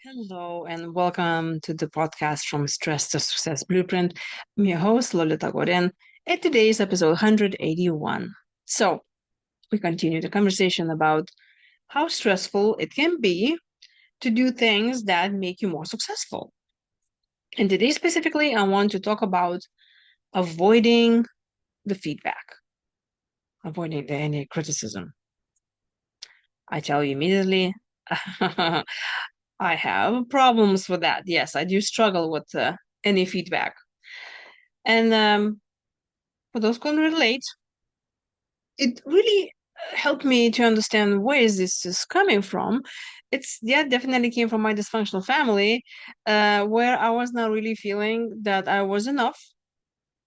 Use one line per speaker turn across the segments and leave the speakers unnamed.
Hello and welcome to the podcast from Stress to Success Blueprint. I'm your host, Lolita Guarin, and today's episode 181. So, we continue the conversation about how stressful it can be to do things that make you more successful. And today, specifically, I want to talk about avoiding the feedback, avoiding any criticism. I tell you immediately, I have problems with that. Yes, I do struggle with any feedback. And for those who can relate, it really helped me to understand where is this is coming from. Definitely came from my dysfunctional family, where I was not really feeling that I was enough,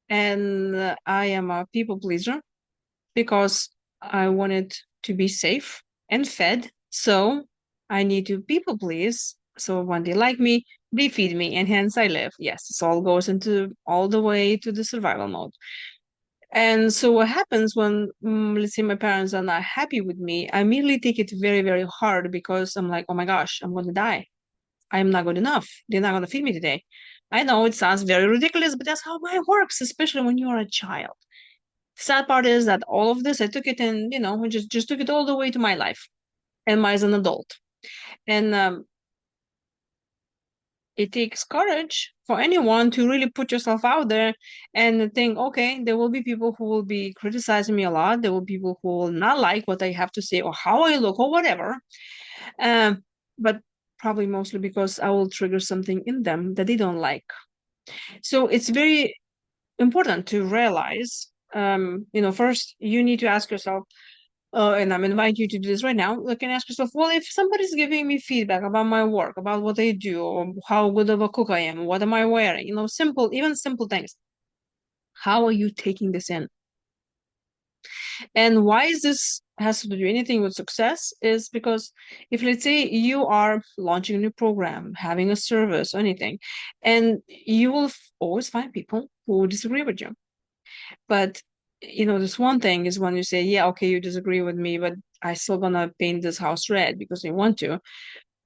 and I am a people pleaser because I wanted to be safe and fed. So I need to people please. So when they like me, they feed me, and hence I live. Yes, this all goes into all the way to the survival mode. And so what happens when, let's say, my parents are not happy with me, I immediately take it very, very hard because I'm like, oh my gosh, I'm going to die. I'm not good enough. They're not going to feed me today. I know it sounds very ridiculous, but that's how mine works, especially when you're a child. Sad part is that all of this, I took it and, just took it all the way to my life and my as an adult. And it takes courage for anyone to really put yourself out there and think, okay, there will be people who will be criticizing me a lot. There will be people who will not like what I have to say or how I look or whatever. But probably mostly because I will trigger something in them that they don't like. So it's very important to realize, first you need to ask yourself, and I'm inviting you to do this right now. Look and ask yourself, well, if somebody's giving me feedback about my work, about what I do, or how good of a cook I am, what am I wearing, even simple things. How are you taking this in? And why is this has to do anything with success is because if let's say you are launching a new program, having a service or anything, and you will always find people who disagree with you. But this one thing is when you say, yeah, okay, you disagree with me, but I still gonna paint this house red because I want to.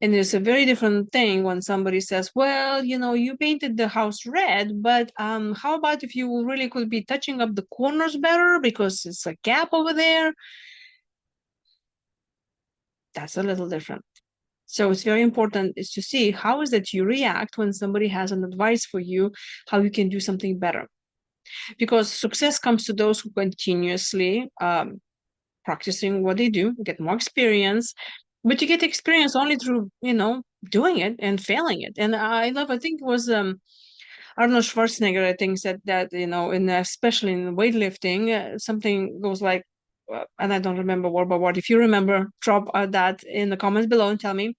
And it's a very different thing when somebody says, well, you painted the house red, but how about if you really could be touching up the corners better because it's a gap over there? That's a little different. So it's very important is to see how is that you react when somebody has an advice for you, how you can do something better. Because success comes to those who continuously practicing what they do, get more experience, but you get experience only through, doing it and failing it. And I think it was Arnold Schwarzenegger, I think, said that, especially in weightlifting, something goes like, and I don't remember word by word. If you remember, drop that in the comments below and tell me.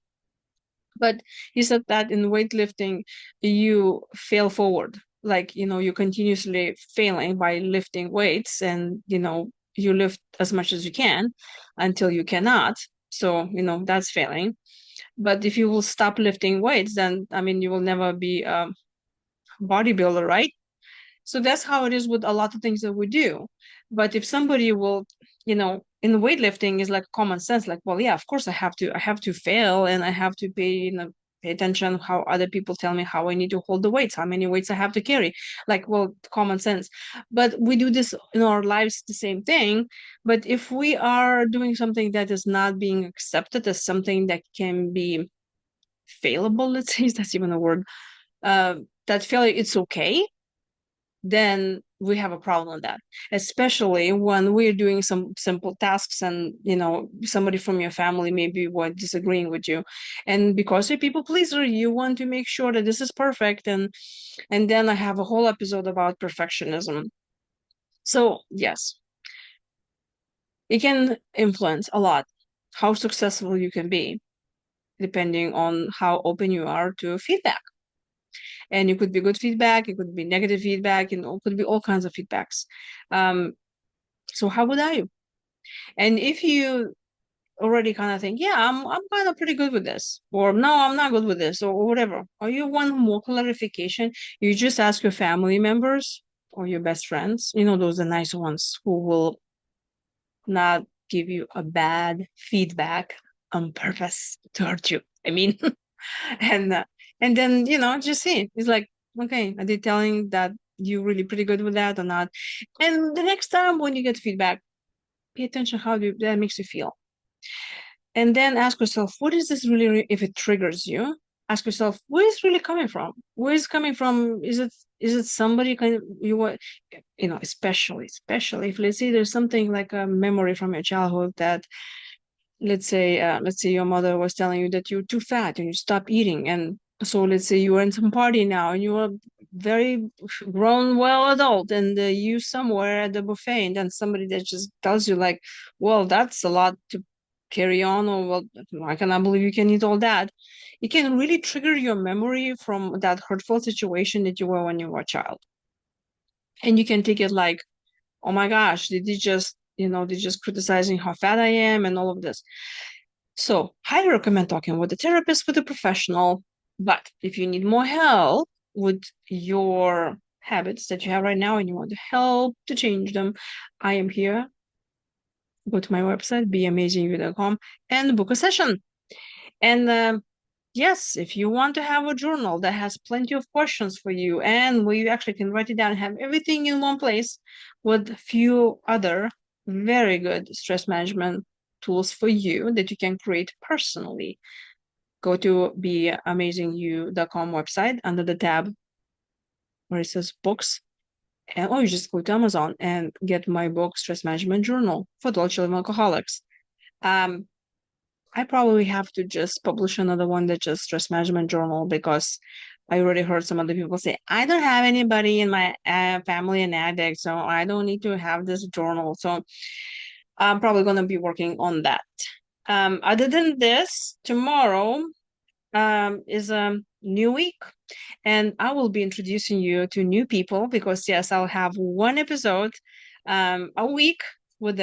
But he said that in weightlifting, you fail forward. Like, you're continuously failing by lifting weights and, you lift as much as you can until you cannot. So, that's failing. But if you will stop lifting weights, then, I mean, you will never be a bodybuilder, right? So that's how it is with a lot of things that we do. But if somebody will, in weightlifting is like common sense, like, well, yeah, of course I have to fail and I have to pay attention how other people tell me how I need to hold the weights, how many weights I have to carry. Like, well, common sense. But we do this in our lives, the same thing. But if we are doing something that is not being accepted as something that can be failable, let's say, if that's even a word, uh, that failure, it's okay, then we have a problem with that, especially when we're doing some simple tasks and somebody from your family maybe was disagreeing with you, and because you're people pleaser you want to make sure that this is perfect, and then I have a whole episode about perfectionism. So yes, it can influence a lot how successful you can be depending on how open you are to feedback. And it could be good feedback, it could be negative feedback, it could be all kinds of feedbacks. So how would I? And if you already kind of think, yeah, I'm kind of pretty good with this, or no, I'm not good with this, or whatever, or you want more clarification, you just ask your family members or your best friends, those are nice ones who will not give you a bad feedback on purpose to hurt you. I mean, and uh, and then just see. It's like, okay, are they telling that you're really pretty good with that or not? And the next time when you get feedback, pay attention how that makes you feel, and then ask yourself, what is this really? If it triggers you, ask yourself, where is really coming from? Where is it coming from? Is it somebody kind of you want? Especially if, let's say, there's something like a memory from your childhood that, let's say your mother was telling you that you're too fat and you stop eating, and so let's say you are in some party now and you are very grown well adult, and you somewhere at the buffet, and then somebody that just tells you like, well, that's a lot to carry on, or well, I cannot believe you can eat all that. It can really trigger your memory from that hurtful situation that you were when you were a child, and you can take it like, oh my gosh, did they just they just criticizing how fat I am and all of this. So, highly recommend talking with a therapist, with a professional. But if you need more help with your habits that you have right now and you want to help to change them, I am here. Go to my website, beamazingyou.com, and book a session. And yes, if you want to have a journal that has plenty of questions for you and where you actually can write it down and have everything in one place with a few other very good stress management tools for you that you can create personally, go to beamazingyou.com website under the tab where it says books. And or you just go to Amazon and get my book, Stress Management Journal for Adult Children Alcoholics. Um, I probably have to just publish another one that's just stress management journal, because I already heard some other people say, I don't have anybody in my family an addict, so I don't need to have this journal. So I'm probably going to be working on that. Other than this, tomorrow is a new week, and I will be introducing you to new people, because yes, I'll have one episode a week with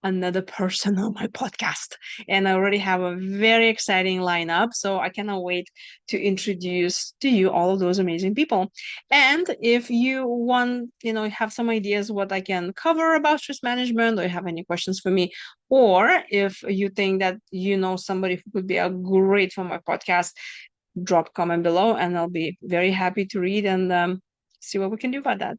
another person on my podcast, and I already have a very exciting lineup, so I cannot wait to introduce to you all of those amazing people. And if you want, have some ideas what I can cover about stress management, or you have any questions for me, or if you think that somebody who could be a great for my podcast, drop a comment below and I'll be very happy to read and see what we can do about that.